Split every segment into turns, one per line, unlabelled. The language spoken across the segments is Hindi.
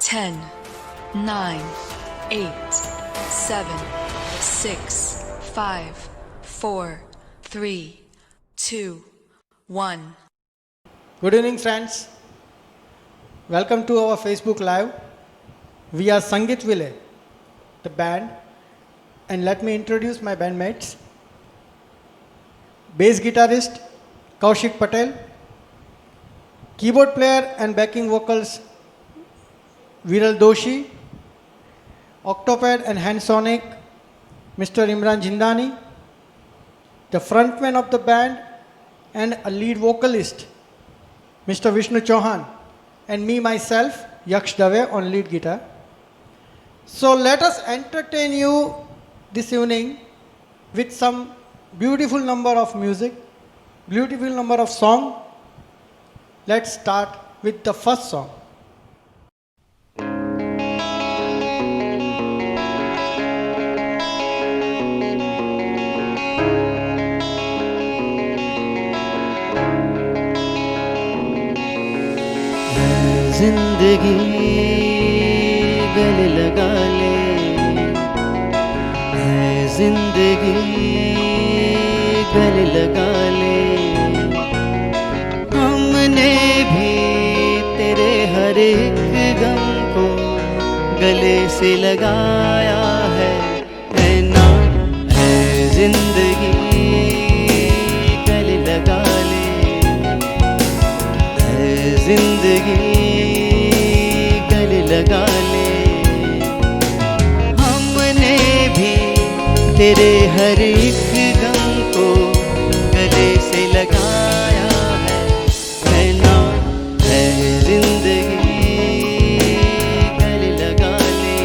10, 9, 8, 7, 6, 5, 4, 3, 2, 1.
Good evening, friends. Welcome to our Facebook Live. We are Sangeet Ville, the band, and let me introduce my bandmates. Bass guitarist Kaushik Patel, keyboard player and backing vocals Viral Doshi, octopad and hand sonic Mr. Imran Jindani, the frontman of the band and a lead vocalist Mr. Vishnu Chauhan, and me myself Yaksh Dave on lead guitar. So let us entertain you this evening with some beautiful number of music, beautiful number of song. Let's start with the first song.
जिंदगी गले लगा ले, है जिंदगी गले लगा ले। हमने भी तेरे हर एक गम को गले से लगाया है ना, है जिंदगी गले लगा ले, है जिंदगी लगा ले। हमने भी तेरे हर एक गम को गले से लगाया है ना, है जिंदगी गले लगा ले,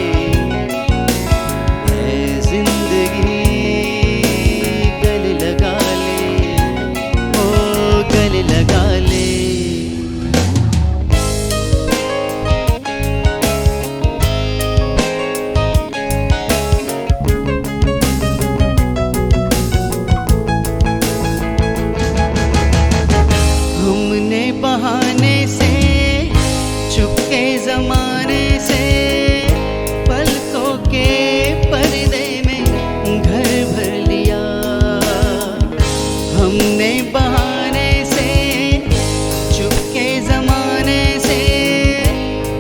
है जिंदगी गले लगा ले, ओ गले लगा ले। बहाने से चुपके जमाने से पलकों के पर्दे में घर भर लिया। हमने बहाने से चुपके जमाने से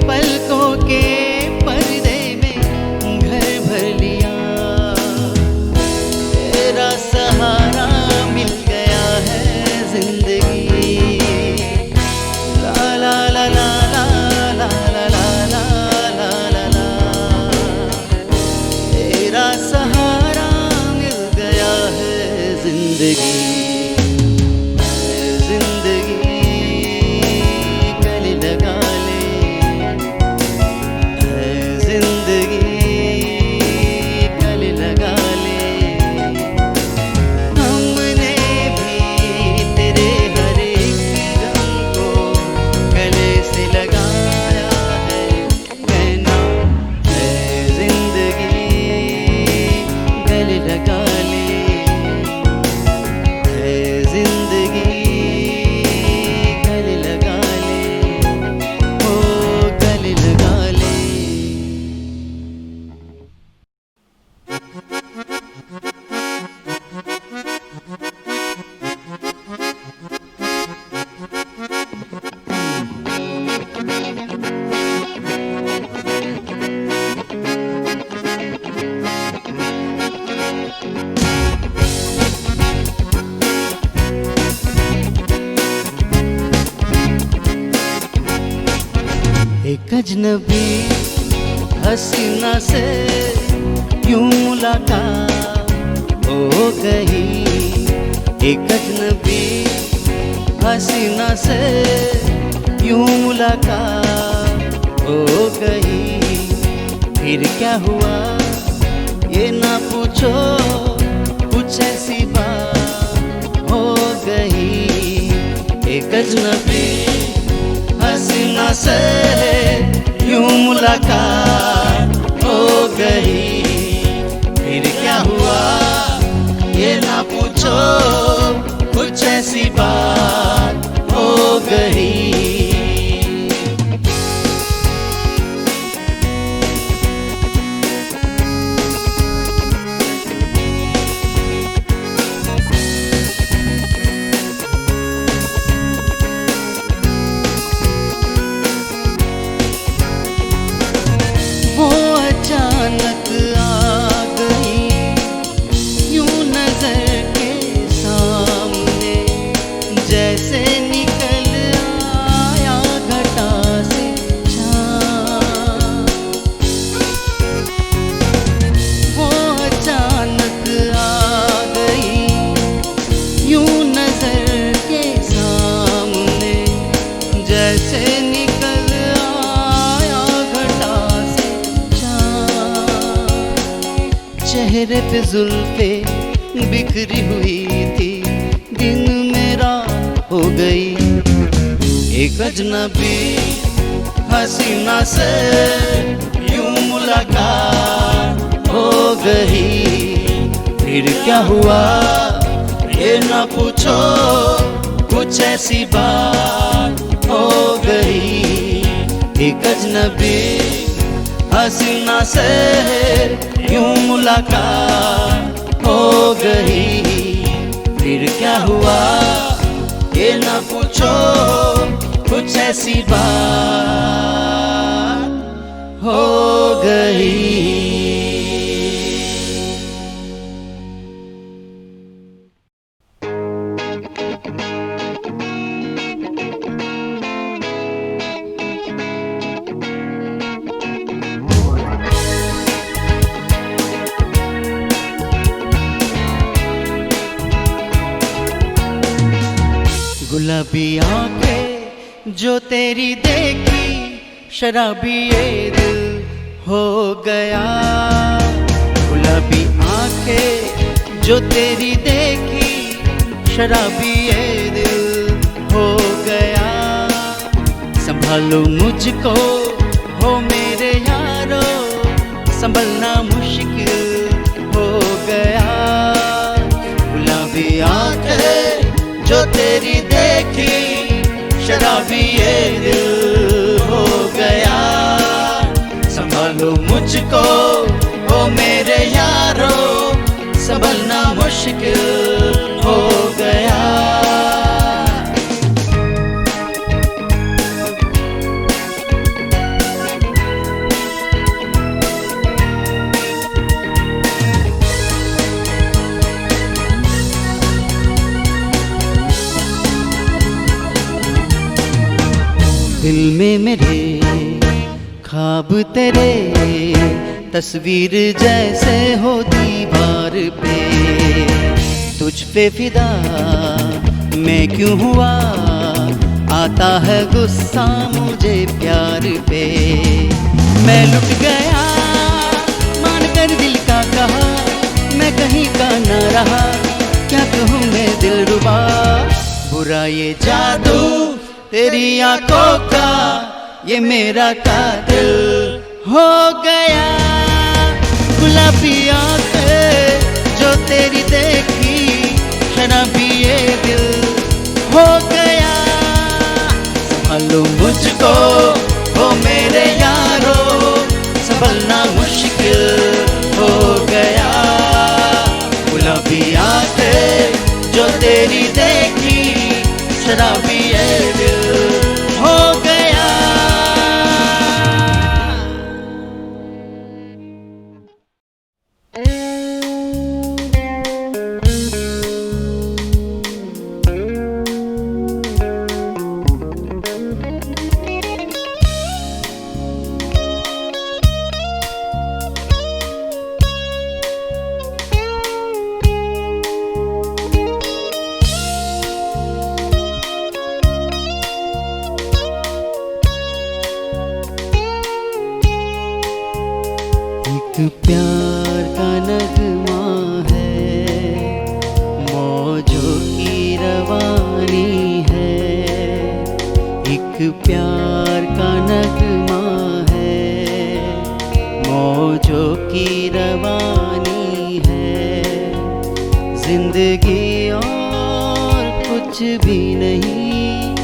पलकों के पर्दे में घर भर लिया। तेरा सहारा मिल गया है जिंदगी, जिंदगी गले लगा ले, जिंदगी गले लगा ले। हमने भी तेरे हर एक गम को गले से लगाया है ना, है जिंदगी गले लगा ले, जिंदगी गले लगा ले, ओ गले लगा ले। एक अजनबी हसीना से यूं मुलाकात हो गई, एक अजनबी हसीना से यूं मुलाकात हो गई। फिर क्या हुआ ये ना पूछो, कुछ ऐसी बात हो गई। एक अजनबी हसीना से यूं मुलाकात हो गई। फिर क्या हुआ ये ना पूछो, कुछ ऐसी बात हो गई। चेहरे पे जुल्फे बिखरी हुई थी, दिन मेरा हो गई। एक अजनबी हसीना से यूं मुलाकात हो गई। फिर क्या हुआ ये ना पूछो, कुछ ऐसी बात हो गई। एक अजनबी हसीना से यूं मुलाकात हो गई। फिर क्या हुआ ये ना पूछो, कुछ ऐसी बात हो गई। गुलाबी आंखें जो तेरी देखी, शराबी ये दिल हो गया। गुलाबी आंखें जो तेरी देखी, शराबी ये दिल हो गया। संभालो मुझको हो मेरे यारो, संभलना मुश्किल हो गया। गुलाबी आंखें जो तेरी देखी, शराबी ये दिल हो गया। संभालो मुझको ओ मेरे यारो, संभलना मुश्किल हो गया। दिल में मेरे ख्वाब तेरे, तस्वीर जैसे हो दीवार पे। तुझ पे फिदा मैं क्यों हुआ, आता है गुस्सा मुझे प्यार पे। मैं लुट गया मान कर दिल का कहा, मैं कहीं का न रहा, क्या कहूँ मैं दिलरुबा। बुरा ये जादू तेरी आंखों का, ये मेरा कातिल हो गया। गुलाबी आंखें जो तेरी देखी, शराबी ये दिल हो गया। संभालो मुझको हो मेरे यारो, संभलना मुश्किल हो गया। गुलाबी आंखें जो तेरी देखी, शराबी ये दिल हो गया। प्यार का नगमा है, मौजों की रवानी है। एक प्यार का नगमा है, मौजों की रवानी है। जिंदगी और कुछ भी नहीं,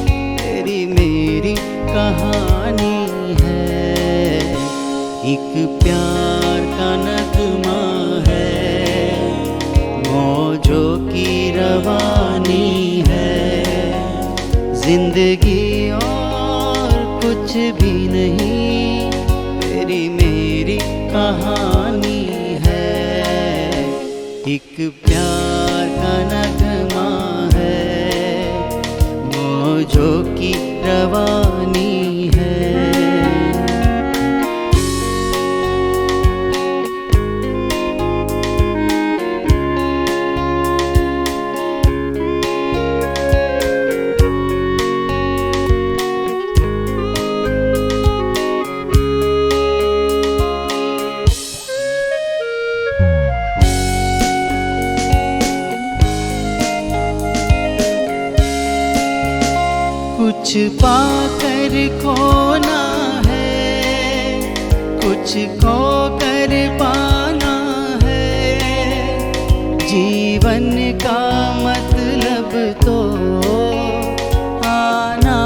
तेरी मेरी कहानी है। एक प्यार का नगमा है, मौजों की रवानी है। जिंदगी और कुछ भी नहीं, तेरी मेरी कहानी है। एक प्यार का नगमा है, मौजों की रवानी है। कुछ पाकर खोना है, कुछ खोकर पाना है। जीवन का मतलब तो आना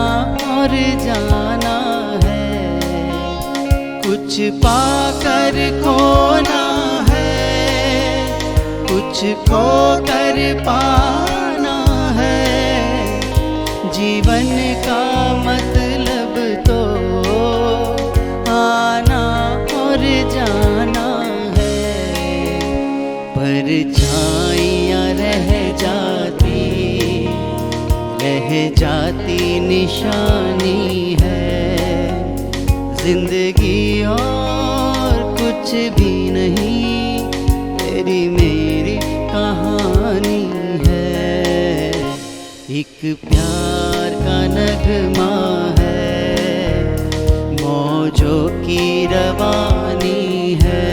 और जाना है। कुछ पाकर खोना है, कुछ खोकर पाना है। जीवन का मतलब तो आना और जाना है। परछाइयाँ रह जाती निशानी है। जिंदगी और कुछ भी नहीं, तेरी मेरी कहानी है। एक प्यार का नगमा है, मौजों की रवानी है।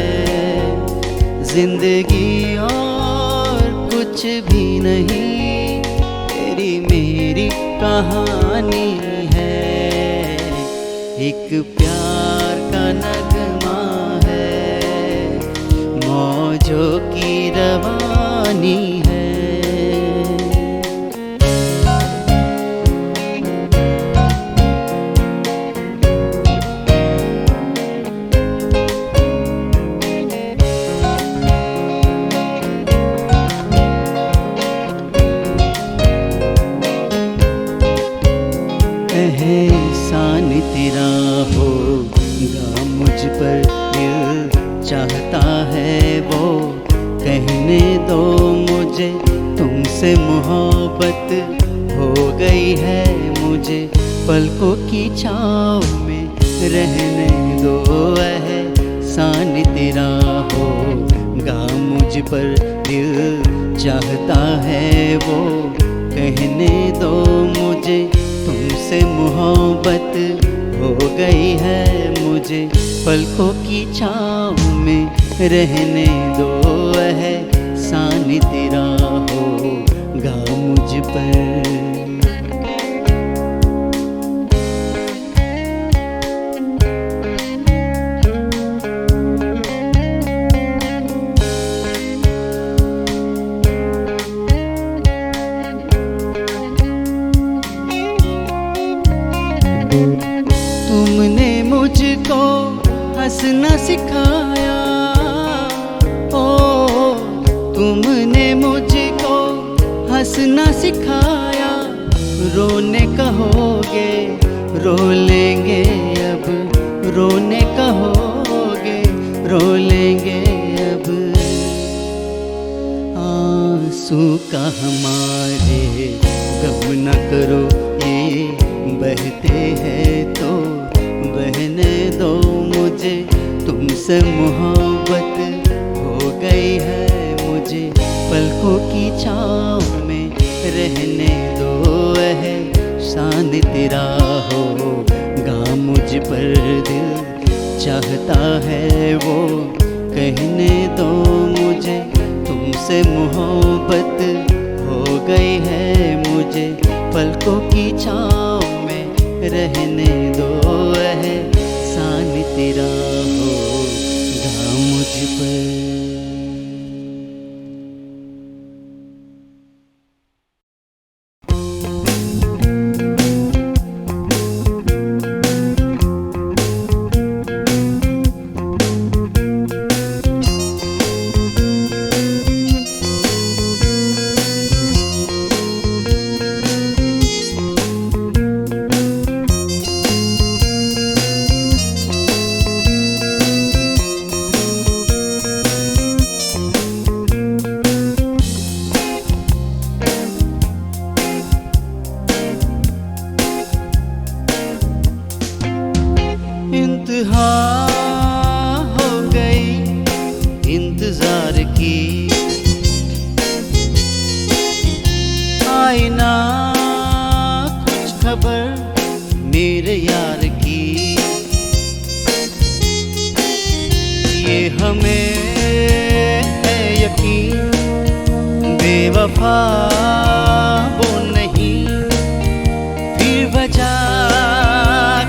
जिंदगी और कुछ भी नहीं, तेरी मेरी कहानी है। एक प्यार का नगमा है, मौजों की रवानी है। एहसान तेरा होगा मुझ पर, दिल चाहता है वो कहने दो मुझे। तुमसे मोहब्बत हो गई है मुझे, पलकों की छाँव में रहने दो। एहसान तेरा होगा मुझ पर, दिल चाहता है वो कहने दो मुझे। तुमसे मोहब्बत हो गई है मुझे, पलकों की छाँव में रहने दो। एहसान तेरा होगा मुझ पर। तुमने मुझको हंसना सिखाया, ओ तुमने मुझको हंसना सिखाया। रोने कहोगे रो लेंगे अब, रोने कहोगे रो लेंगे अब। आंसू का हमारे गम न करो, ये बहते हैं तो बहने दो मुझे। तुमसे मोहब्बत हो गई है मुझे, पलकों की छाँव में रहने दो। एहसान तेरा होगा मुझ पर, दिल चाहता है वो कहने दो मुझे। तुमसे मोहब्बत हो गई है मुझे, पलकों की छाँव में रहने दो। एहसान तेरा होगा मुझ पर। इंतहा हो गई इंतजार की, आई ना कुछ खबर मेरे यार की। ये हमें है यकीन, बेवफा वो नहीं, फिर वजह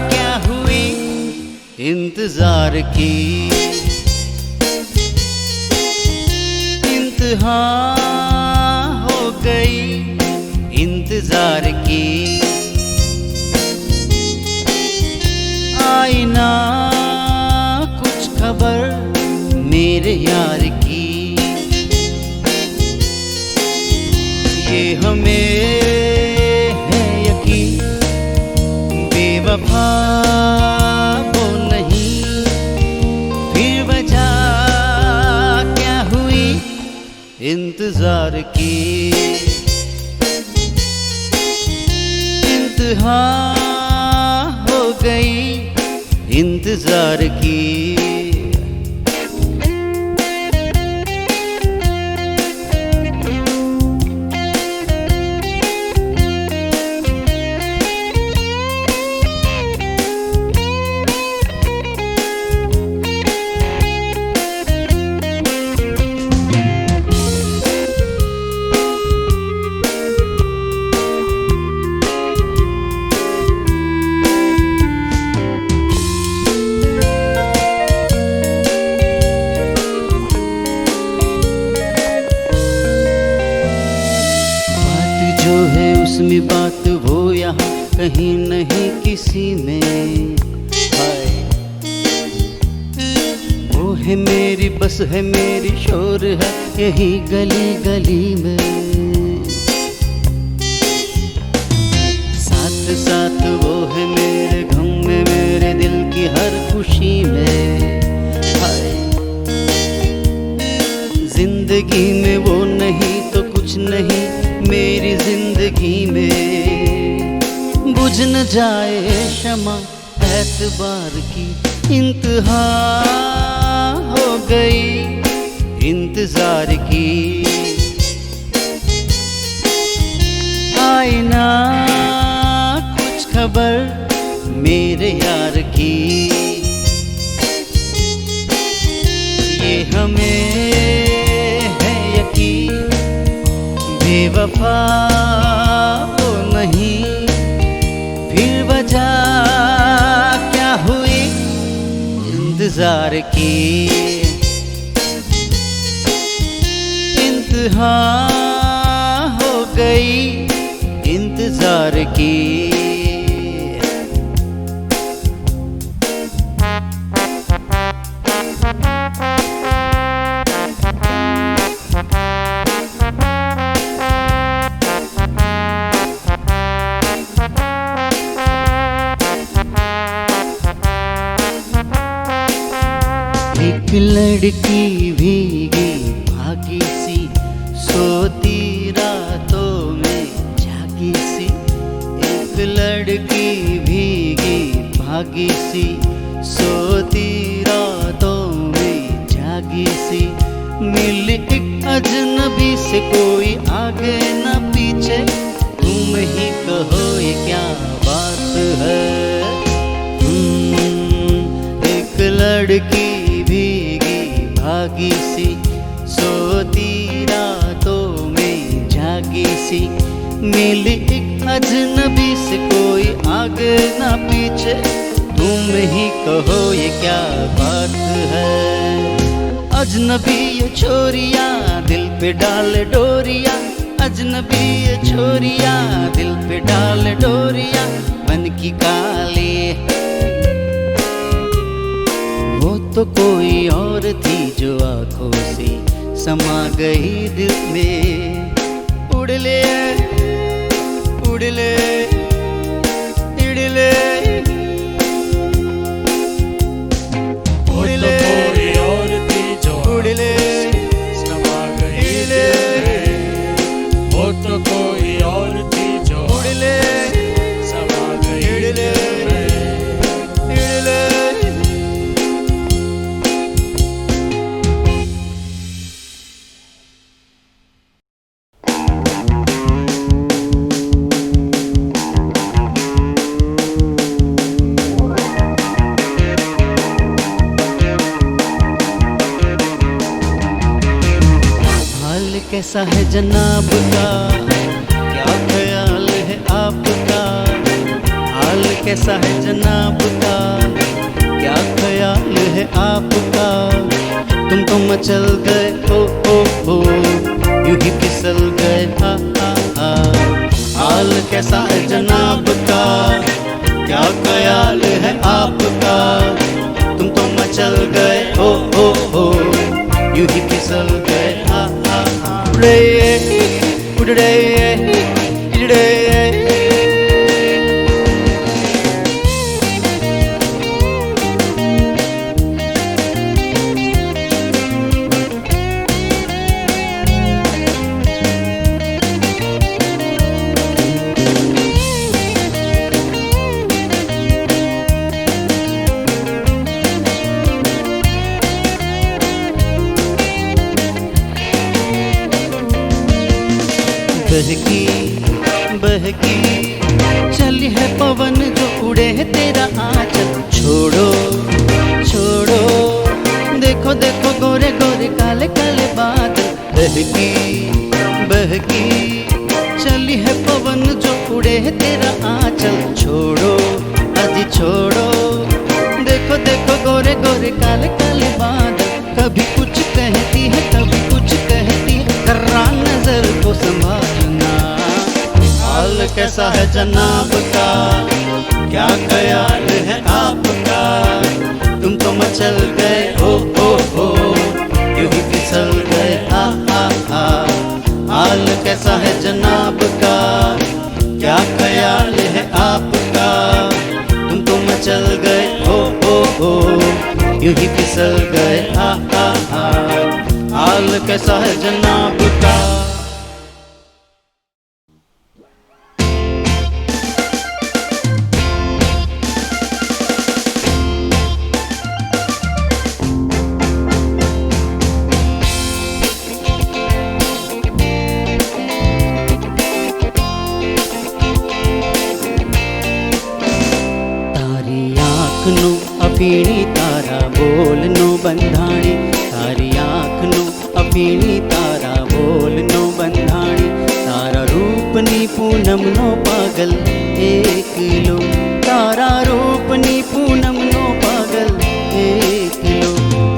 क्या हुई इंतजार की, इंतहा हो गई इंतजार की। आई ना कुछ खबर मेरे यार की, ये हमें है यकीन बेवफा वो नहीं, फिर वजह क्या हुई इंतजार की, इंतहा हो गई इंतजार की। जो है उसमें बात वो यहाँ कहीं नहीं किसी में, हाय वो है मेरी बस है मेरी शोर है यही गली गली में, साथ साथ वो है मेरे गम में मेरे दिल की हर खुशी में, हाय जिंदगी में वो नहीं तो कुछ नहीं मेरी जिंदगी में, बुझ न जाए शमा एतबार की, इंतहा हो गई इंतजार की। आई ना कुछ खबर मेरे यार की, ये हमें है यकीन बेवफा वो नहीं, फिर वजह क्या हुई इंतजार की, इंतहा हो गई इंतजार की। एक लड़की भीगी भागी सी सोती रातों में जागी सी, एक लड़की भीगी भागी सी सोती रातों में जागी सी, मिल एक अजनबी से कोई आगे न पीछे, तुम ही कहो ये क्या बात है। एक लड़की भीगी भागी सी सोती रातों में जागी सी, मिली एक अजनबी से कोई आगे ना पीछे, तुम ही कहो ये क्या बात है। अजनबी ये छोरिया दिल पे डाल डोरिया, अजनबी ये छोरिया दिल पे डाल डोरिया, मन की काली वो तो कोई और थी जो आंखों से समा गई दिल में, उड़ ले उड़ ले उड़ ले उड़ ले
कोई और थी जो
उड़ ले
समा गई दिल में, वो तो कोई और थी जो
उड़ ले
समा गई दिल में।
उड़ ले। कैसा है जनाब का, क्या ख्याल है आपका, कैसा है जनाब का, क्या ख्याल है आपका, तुम तो मचल गए हो यूं ही फिसल गए हा। हाल कैसा है जनाब का, क्या ख्याल है आपका, तुम तो मचल गए हो यूं ही फिसल गए हा। उड़े बहकी चली है पवन जो उड़े है तेरा आंचल, छोड़ो देखो देखो गोरे गोरे काले काले बादल। बहकी चली है पवन जो उड़े है तेरा आंचल, छोड़ो अजी छोड़ो देखो देखो गोरे गोरे काले काले बादल। कभी कुछ कहती है कभी कुछ कहती है, कर्रा नजर को संभालना। हाल कैसा है जनाब का, क्या ख्याल है आपका, तुम तो मचल गए हो यूं ही फिसल गए हा। हाल कैसा है जनाब का, क्या ख्याल है आपका, तुम तो मचल गए हो यूं ही फिसल गए हा। हाल कैसा है जनाब का। अफीणी तारा बोलनो बंधाणी, तारी आँखनो अफीणी तारा बोलनो बंधाणी। तारा रूपनी पूनम नो पागल एक लो, तारा रूपनी पूनम नो पागल एक लो।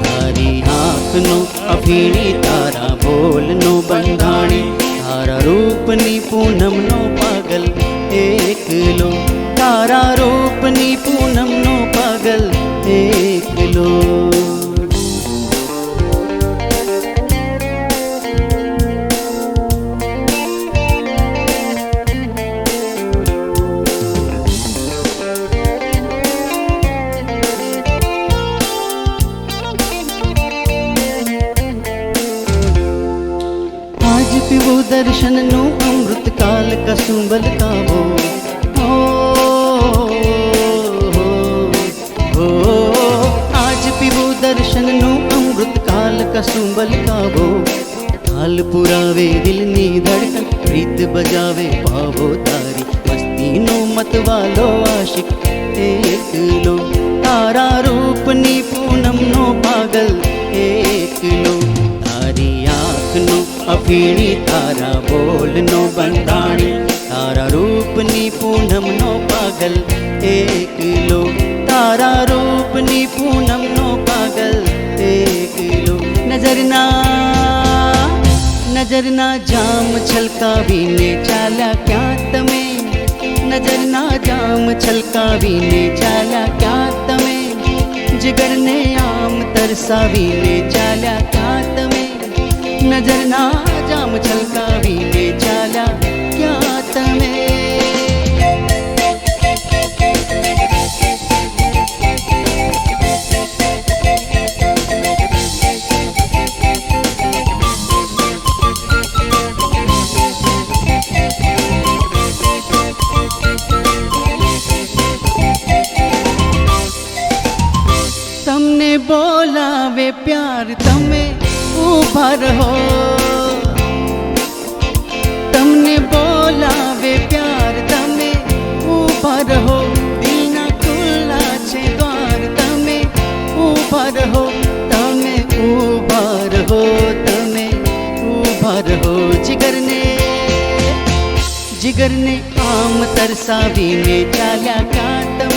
तारी आँखनो अफीणी तारा बोलनो बंधाणी, तारा रूपनी पूनम नो पागल एक लो। तारा रूपनी पूनम नो पागल एक लो। आज पिबो दर्शन नो अमृत काल का सुंबल काबो, आज पिबो दर्शन नो अमृत काल का सुंबल काबो। हाल पुरावे दिल नी धड़कन, प्रीत बजावे पावो तारी, मस्ती नो मत वालो आशिक एक लो। तारा रूपनी पूनम नो पागल एक लो। तारी आँख नो अफीणी तारा बोलनो बंधाणी, तारा रूपनी पूनम नो पागल एक लो। तारा रूपनी पूनम नो पागल एक लो। नजर ना जाम छलकावी ने चाला क्या तमे, नजर ना जाम छलकावी ने चाला क्या तमे। जिगर ने आम तरसावी ने चाला क्या तमे, नजर ना जाम छलकावी ने चाला क्या तमे। तमने बोला वे प्यार तमे उभर हो, तमने बोला वे प्यार तमे उभर हो। दीना खुला छे द्वार तमे उभर हो, तमे उभर हो, तमे उभर हो। जिगर ने आम तरसावी ने चाल्या क्या तमे,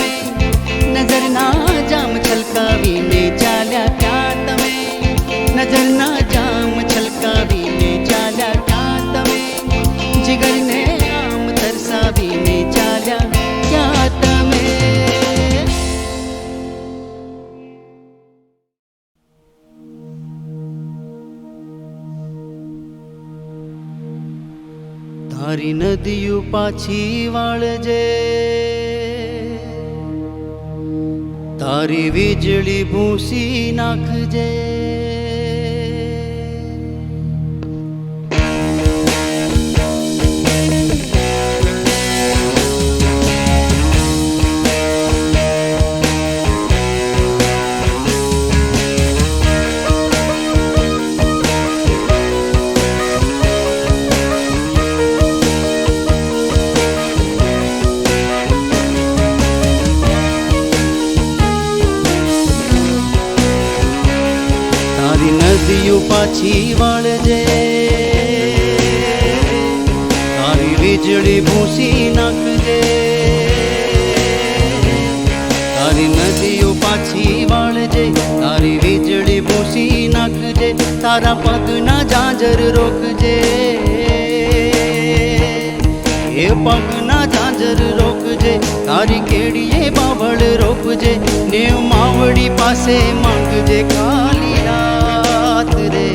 તારી નદીઓ પાછી વાળજે, તારી વીજળી ભૂંસી નાખજે. નદીઓ પાછી વાળજે, તારી વીજળી ભૂંસી નાખજે. તારી નદીઓ પાછી વાળજે, તારી વીજળી ભૂંસી નાખજે. તારા પગના ઝાંઝર રોકજે, એ પગના ઝાંઝર રોકજે. તારી કેડીએ બાવળ રોપજે, ને માવડી પાસે માંગજે ખાલી રાત રે.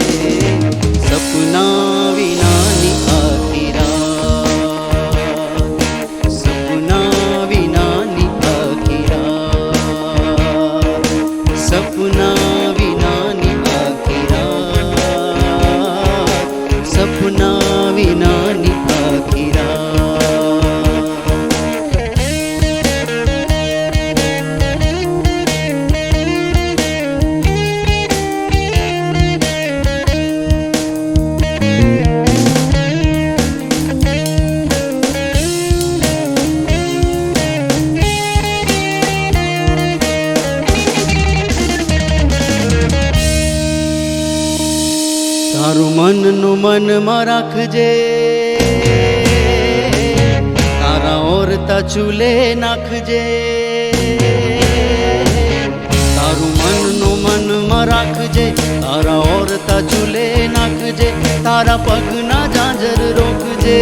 સપના વિનાની આખી રાત, સપના વિનાની આખી રાત, સપના વિનાની આખી રાત, સપના વિનાની આખી રાત. તારું મનનું મનમાં રાખજે, તારા ઓરતા ચૂલે નાખજે. તારું મનનું મનમાં રાખજે, તારા ઓરતા ચૂલે નાખજે. તારા પગના ઝાંઝર રોકજે,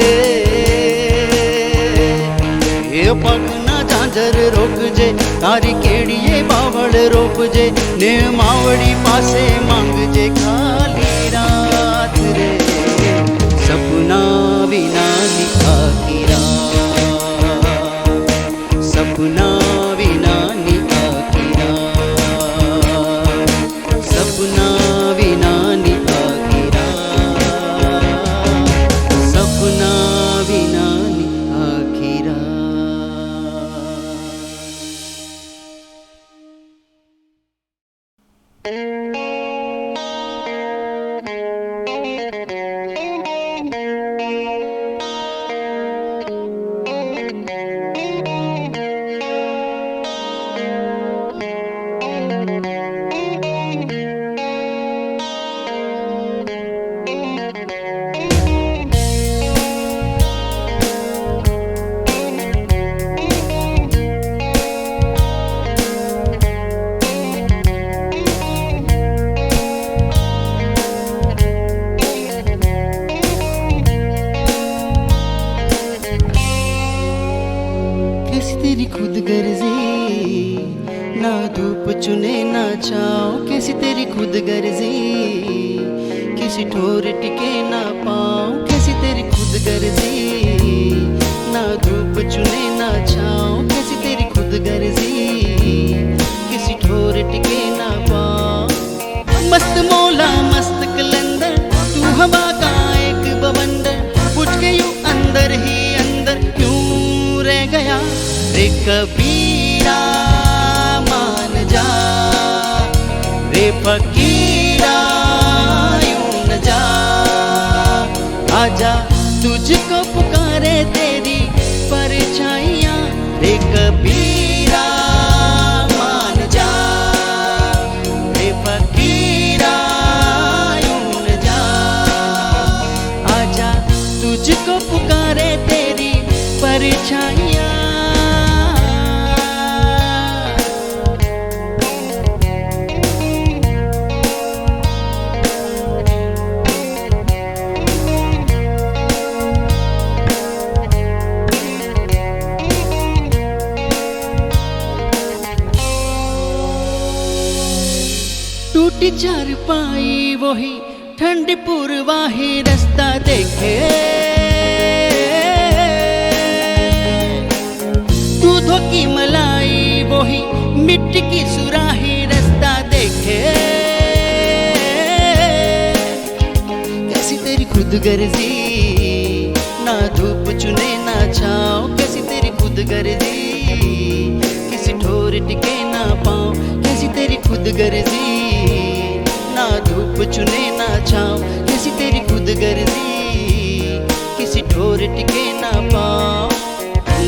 એ પગના ઝાંઝર રોકજે. તારી કેડીએ બાવળ રોપજે, ને માવડી પાસે માંગજે ખાલી રાત રે. સપના વિનાની આખી રાત, સપના વિનાની આખી રાત, સપના વિનાની આખી રાત, સપના વિનાની આખી રાત. ना धूप चुने ना छाँव, कैसी तेरी खुद गर्जी, किसी ठोर टिके ना पाँव, कैसी तेरी खुद गर्जी. ना धूप चुने ना छाँव, कैसी तेरी खुद गर्जी, किसी ठोर टिके ना पाँव. मस्त मौला मस्त कलंदर, तू हवा का एक बवंडर, पूछ के यूं अंदर ही अंदर क्यों रह गया रे कबीरा. मान जा रे फकीरा, यूं न जा, आजा तुझको पुकारे तेरी परछाइयाँ रे कबीरा. मान जा रे फकीरा, यूं न जा, आजा तुझको पुकारे तेरी परछाइयाँ. टूटी चारपाई वही ठंडी पूर्वाही रास्ता देखे, की मलाई वही मिट्टी की सुराही रास्ता देखे कैसी तेरी खुदगर्जी ना धूप चुने ना छाओ कैसी तेरी खुदगर्जी किसी ठोर टिके ना पाओ कैसी तेरी खुदगर्जी ना धूप चुने ना छाओ कैसी तेरी खुदगर्जी किसी ठोर टिके ना पाओ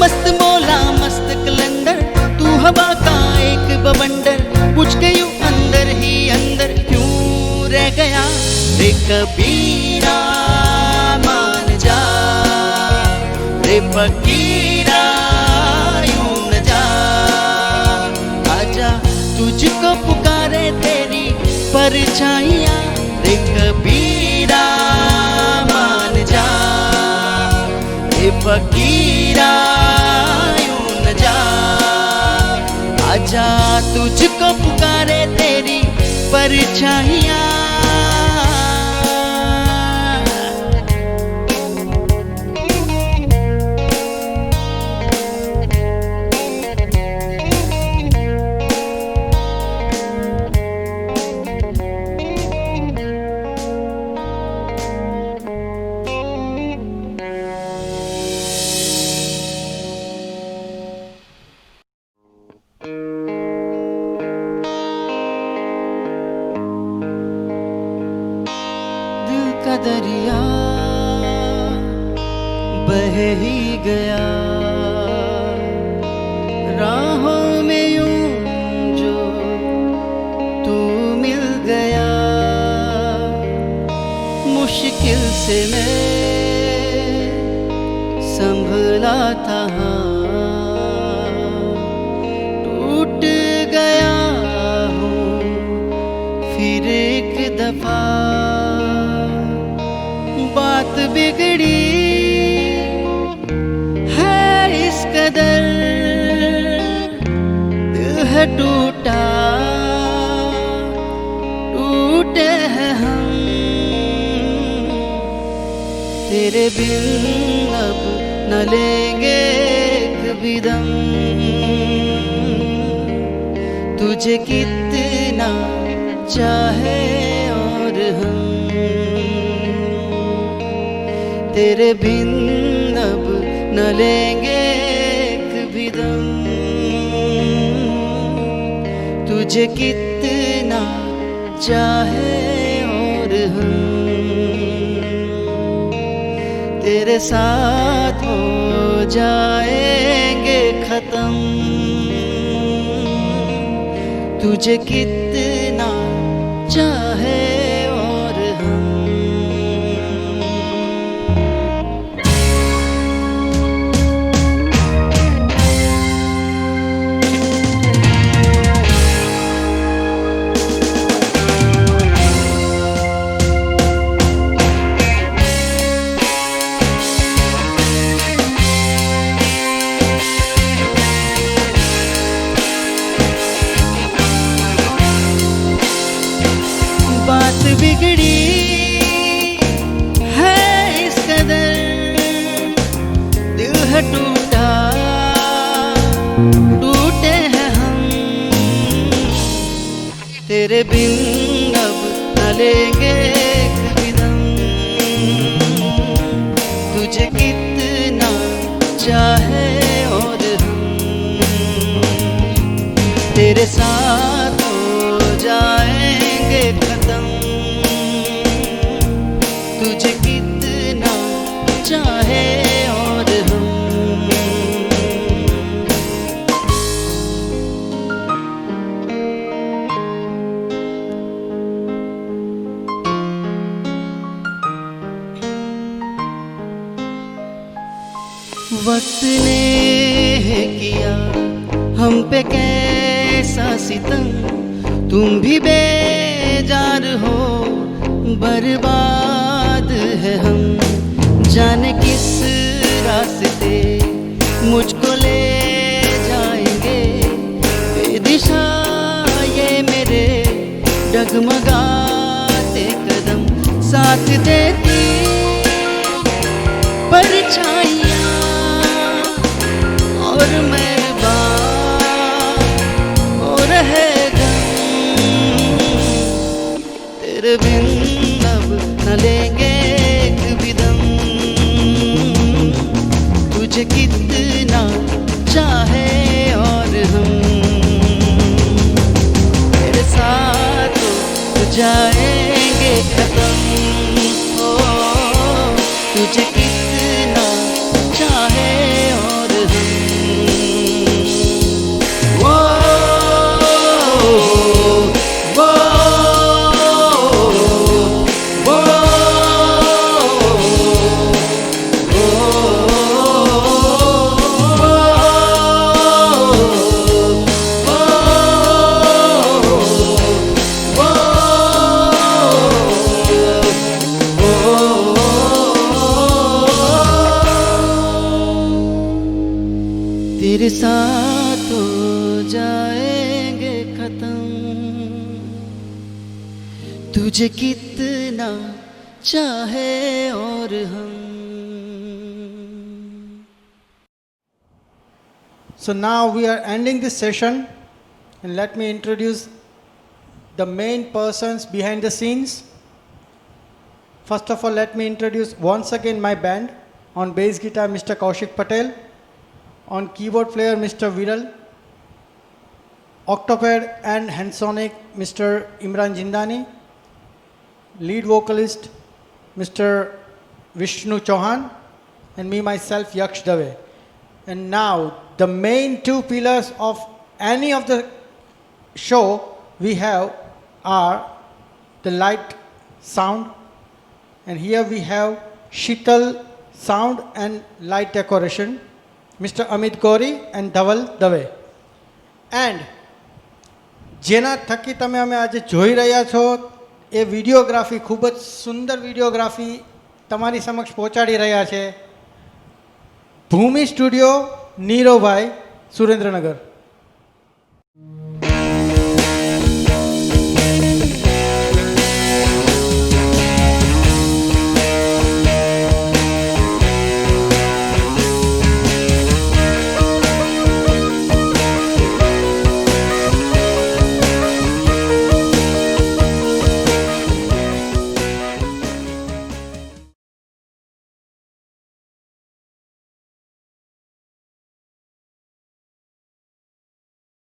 मस्त मौला मस्त कलंदर तू हवा का एक बवंडर पूछ के यूं अंदर ही अंदर क्यों रह गया रे कबीरा मान जा रे फकीरा यूं न जा आजा तुझको पुकारे तेरी परछाइयाँ रे कबीरा मान जा रे फकीरा यूं न जा आजा तुझको पुकारे तेरी परछाइयाँ का दरिया बह ही गया राहों में यूं जो तू मिल गया मुश्किल से मैं संभला था टूट गया हूँ फिर एक दफा बात बिगड़ी है इस कदर दिल है टूटा टूटे हैं हम तेरे बिन अब न लेंगे कभी दम तुझे कितना चाहे और हम तेरे बिन अब न लेंगे कभी दम तुझे कितना चाहे और हम तेरे साथ हो जाएंगे खत्म तुझे कितना चाहे और हम बात बिगड़ी है इस कदर दिल है टूटा टूटे हैं हम तेरे बिन अब न लेंगे कभी दम तुझे कितना चाहे और हम तेरे साथ हो जाएंगे खत्म तुझे कितना चाहे और हम वक्त ने किया हम पे कैसा सितम तुम भी बेजार हो बर्बाद है हम जाने किस रास्ते मुझको ले जाएंगे बेदिशा ये मेरे डगमगाते कदम साथ देती परछाइयाँ और मेहरबान जाएंगे खत्म ओ तुझे कितना चाहे और हम वो वो वो तेरे साथ हो जाएंगे खत्म तुझे कितना चाहे और हम
So now we are ending this session, and let me introduce the main persons behind the scenes. First of all, let me introduce once again my band. On bass guitar, Mr. Kaushik Patel. On keyboard player, Mr. Viral. Octopad and Hansonic, Mr. Imran Jindani. Lead vocalist, Mr. Vishnu Chauhan. And me myself, Yaksh Dave. And now, the main two pillars of any of the show we have are the light sound, and here we have Shital sound and light decoration, Mr. Amit Gori and Dhaval Dave. And જેના થકી તમે અમે આજે જોઈ રહ્યા છો એ વિડીયોગ્રાફી ખૂબ જ સુંદર વિડીયોગ્રાફી તમારી સમક્ષ પહોંચાડી રહ્યા છે ભૂમિ સ્ટુડિયો નીરોભાઈ સુરેન્દ્રનગર.